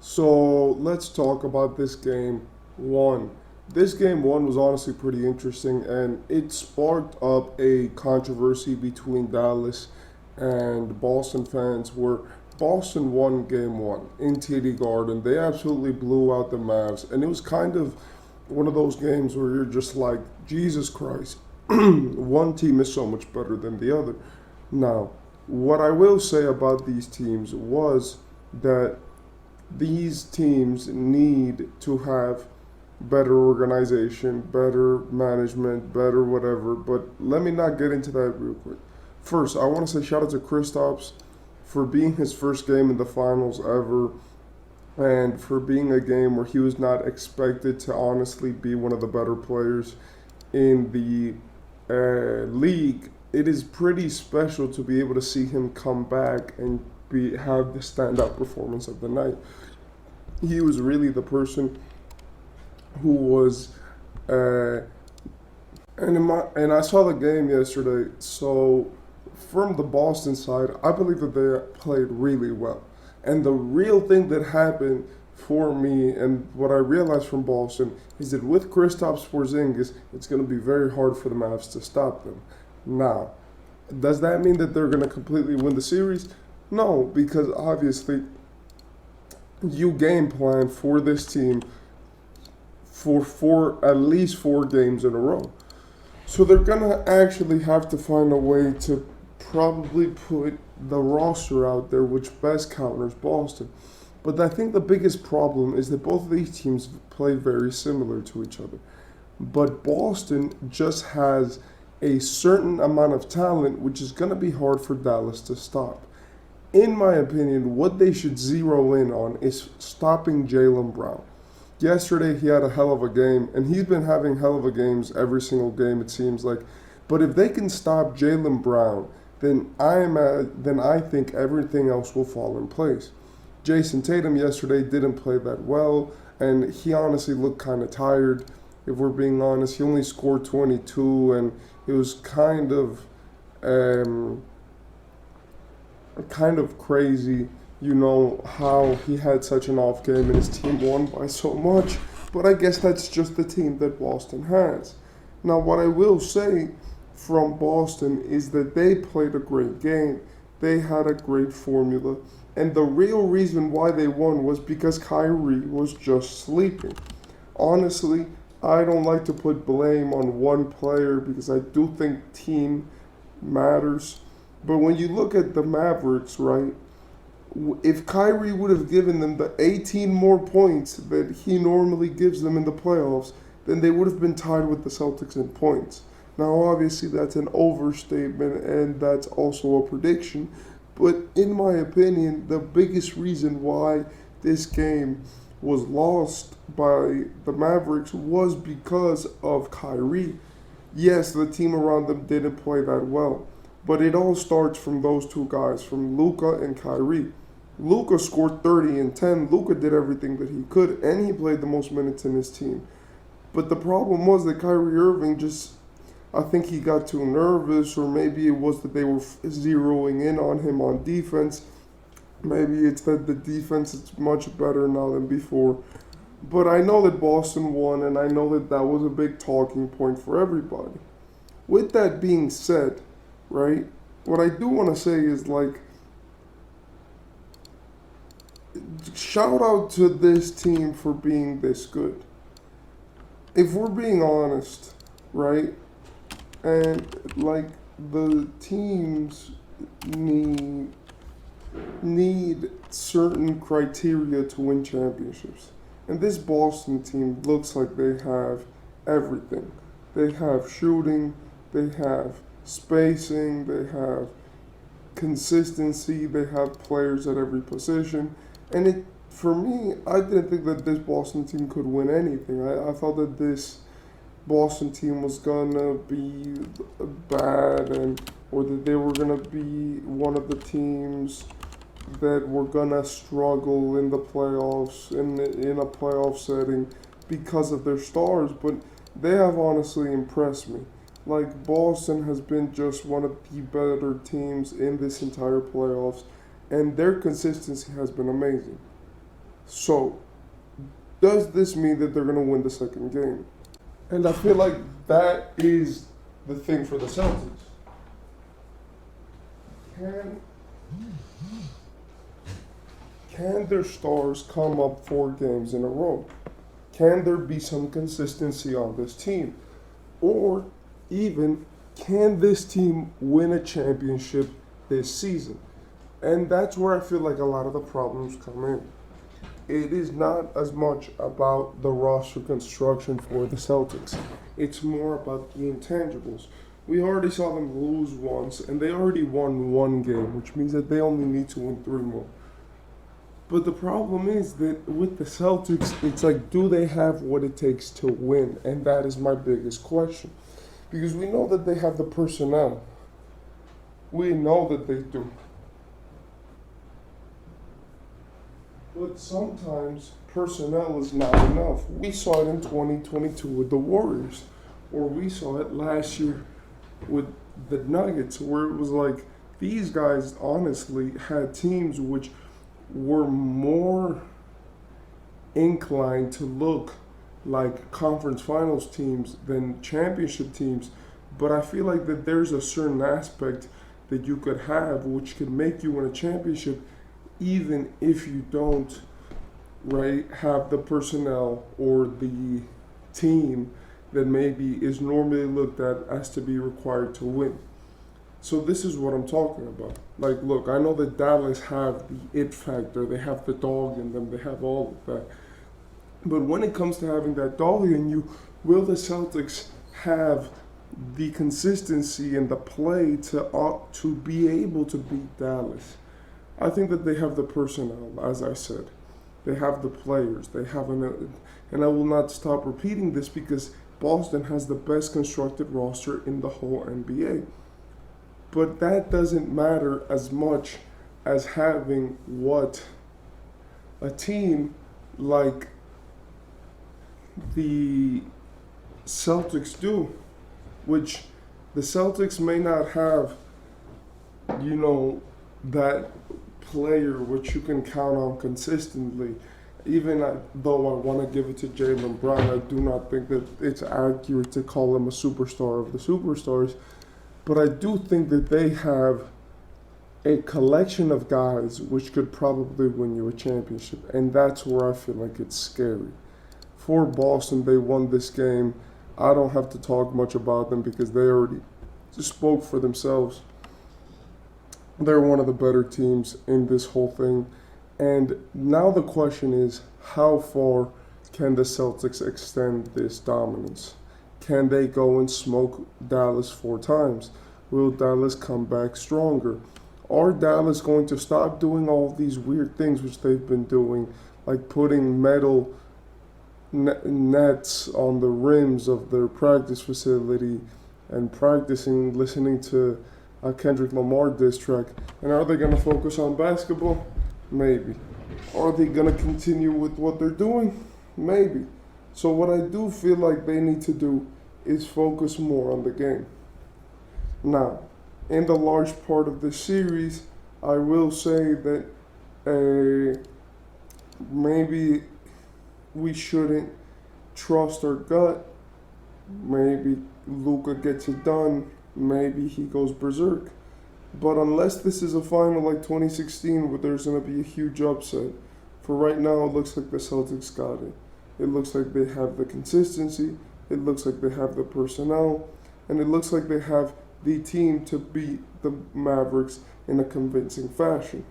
So let's talk about this game one. This game one was honestly pretty interesting, and it sparked up a controversy between Dallas and Boston fans where Boston won game one in TD Garden. They absolutely blew out the Mavs, and it was kind of one of those games where you're just like, Jesus Christ, one team is so much better than the other. Now, what I will say about these teams was that these teams need to have better organization, better management, better whatever. But let me not get into that real quick. First, I want to say shout out to Kristaps for being his first game in the finals ever and for being a game where he was not expected to honestly be one of the better players in the league. It is pretty special to be able to see him come back and have the standout performance of the night. He was really the person who was, uh, and I saw the game yesterday. So from the Boston side, I believe that they played really well. And the real thing that happened for me, and what I realized from Boston, is that with Kristaps Porzingis, it's going to be very hard for the Mavs to stop them. Now, does that mean that they're going to completely win the series? No, because obviously you game plan for this team for at least 4 games in a row. So they're gonna actually have to find a way to probably put the roster out there which best counters Boston. But I think the biggest problem is that both of these teams play very similar to each other. But Boston just has a certain amount of talent which is gonna be hard for Dallas to stop. In my opinion, what they should zero in on is stopping Jaylen Brown. Yesterday, he had a hell of a game, and he's been having hell of a games every single game, it seems like. But if they can stop Jaylen Brown, then I think everything else will fall in place. Jason Tatum yesterday didn't play that well, and he honestly looked kind of tired. If we're being honest, he only scored 22, and it was um, kind of crazy, how he had such an off game and his team won by so much. But I guess that's just the team that Boston has. Now, what I will say from Boston is that they played a great game. They had a great formula. And the real reason why they won was because Kyrie was just sleeping. Honestly, I don't like to put blame on one player because I do think team matters. But when you look at the Mavericks, right, if Kyrie would have given them the 18 more points that he normally gives them in the playoffs, then they would have been tied with the Celtics in points. Now, obviously, that's an overstatement and that's also a prediction. But in my opinion, the biggest reason why this game was lost by the Mavericks was because of Kyrie. Yes, the team around them didn't play that well. But it all starts from those two guys, from Luka and Kyrie. Luka scored 30 and 10. Luka did everything that he could, and he played the most minutes in his team. But the problem was that Kyrie Irving I think he got too nervous, or maybe it was that they were zeroing in on him on defense. Maybe it's that the defense is much better now than before. But I know that Boston won, and I know that that was a big talking point for everybody. With that being said, right, what I do want to say is shout out to this team for being this good. If we're being honest, right, and the teams need certain criteria to win championships. And this Boston team looks like they have everything. They have shooting, they have spacing, they have consistency, they have players at every position. And for me, I didn't think that this Boston team could win anything. I thought that this Boston team was gonna be bad, or that they were gonna be one of the teams that were gonna struggle in the playoffs in a playoff setting because of their stars. But they have honestly impressed me. Boston has been just one of the better teams in this entire playoffs, and their consistency has been amazing. So, does this mean that they're going to win the second game? And I feel like that is the thing for the Celtics. Can can their stars come up 4 games in a row? Can there be some consistency on this team? Or even, can this team win a championship this season? And that's where I feel like a lot of the problems come in. It is not as much about the roster construction for the Celtics. It's more about the intangibles. We already saw them lose once, and they already won 1 game, which means that they only need to win 3 more. But the problem is that with the Celtics, it's like, do they have what it takes to win? And that is my biggest question. Because we know that they have the personnel. We know that they do. But sometimes personnel is not enough. We saw it in 2022 with the Warriors, or we saw it last year with the Nuggets, where it was like these guys honestly had teams which were more inclined to look like conference finals teams than championship teams. But I feel like that there's a certain aspect that you could have which could make you win a championship even if you don't, right, have the personnel or the team that maybe is normally looked at as to be required to win. So this is what I'm talking about. Like, look, I know that Dallas have the it factor, they have the dog in them, they have all of that. But when it comes to having that dog in you, will the Celtics have the consistency and the play to be able to beat Dallas? I think that they have the personnel, as I said. They have the players. They have and I will not stop repeating this because Boston has the best constructed roster in the whole NBA. But that doesn't matter as much as having what a team like the Celtics do, which the Celtics may not have, that player which you can count on consistently. Even though I want to give it to Jaylen Brown, I do not think that it's accurate to call him a superstar of the superstars. But I do think that they have a collection of guys which could probably win you a championship. And that's where I feel like it's scary. For Boston, they won this game. I don't have to talk much about them because they already spoke for themselves. They're one of the better teams in this whole thing. And now the question is, how far can the Celtics extend this dominance? Can they go and smoke Dallas 4 times? Will Dallas come back stronger? Are Dallas going to stop doing all these weird things which they've been doing, like putting metal nets on the rims of their practice facility and practicing listening to a Kendrick Lamar diss track? And are they going to focus on basketball? Maybe. Are they going to continue with what they're doing? Maybe. So what I do feel like they need to do is focus more on the game. Now, in the large part of this series, I will say that maybe we shouldn't trust our gut. Maybe Luka gets it done. Maybe he goes berserk. But unless this is a final like 2016 where there's going to be a huge upset, for right now it looks like the Celtics got it. It looks like they have the consistency. It looks like they have the personnel. And it looks like they have the team to beat the Mavericks in a convincing fashion.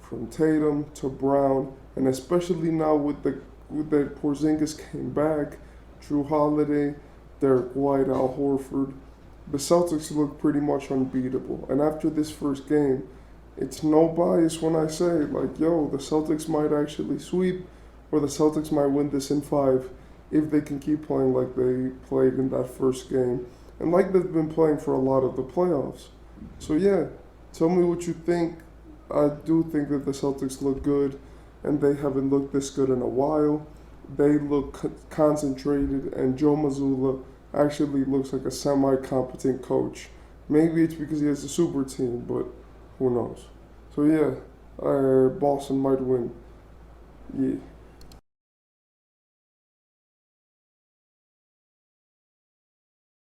From Tatum to Brown, and especially now with the Porzingis came back, Drew Holiday, Derek White, Al Horford, the Celtics look pretty much unbeatable. And after this first game, it's no bias when I say, like, yo, the Celtics might actually sweep, or the Celtics might win this in 5 if they can keep playing like they played in that first game, and like they've been playing for a lot of the playoffs. So yeah, tell me what you think. I do think that the Celtics look good, and they haven't looked this good in a while. They look concentrated, and Joe Mazzulla actually looks like a semi-competent coach. Maybe it's because he has a super team, but who knows. So yeah, Boston might win. Yeah.